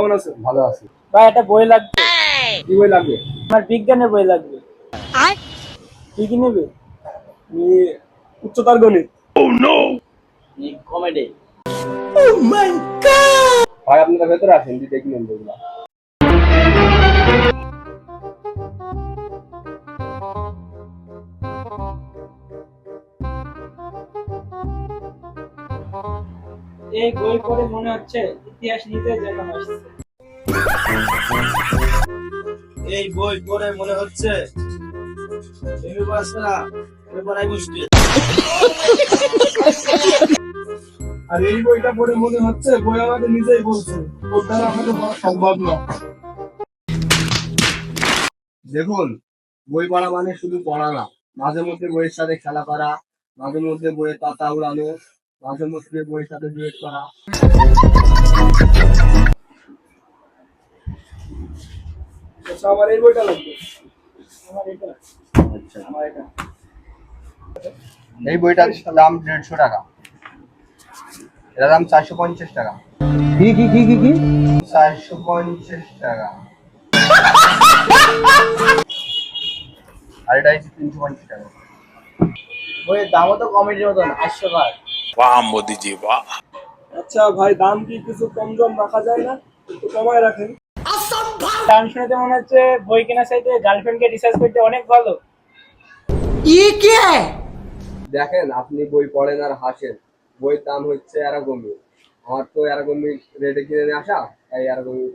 কেমন আছো? ভালো আছি। ভাই একটা বই লাগবে। কি বই লাগবে? আমার বিজ্ঞানের বই লাগবে। কি কি নেবে? তুমি উচ্চতর গণিত। কমেডি। ভাই আপনারা ভেতরে আসেন, দেখি নেন বইগুলা। এই বই পড়ে মনে হচ্ছে ইতিহাস নিতে যেতাম আসছে। এই বই পড়ে মনে হচ্ছে পড়াই মুশকিল। আর এই বইটা পড়ে মনে হচ্ছে বই আমাকে নিজেই বলছে ওর দ্বারা আমাকে পড়া সম্ভব না। দেখুন, বই পড়া মানে শুধু পড়া না, মাঝে মধ্যে বইয়ের সাথে খেলা করা, মাঝে মধ্যে বইয়ের পাতা উড়ানো, মাঝে মধ্যে বইয়ের সাথে ডুয়েট করা। আচ্ছা, আমার এই বইটা লাগবে। আমার এটা আচ্ছা, আমার এটা এই বইটার দাম 150 টাকা, এটার দাম 450 টাকা। কি কি কি কি কি 450 টাকা। আর এটা 350 টাকা। বইয়ের দামও তো কমেডির মতন হাস্যকর। वाह मोदी जी वाह। আচ্ছা ভাই, দাম কি কিছু কম জম রাখা যায় না? একটু কমায় রাখেন। গান শুনতে মনে হচ্ছে বই কেনার চাইতে গার্লফ্রেন্ডকে রিসার্চ করতে অনেক ভালো। দেখেন, আপনি বই পড়েন আর হাসেন, বইয়ের দাম হচ্ছে এরকমই। আমার তো এরকমই রেটে কিনে নিয়ে আসা, তাই এরকমই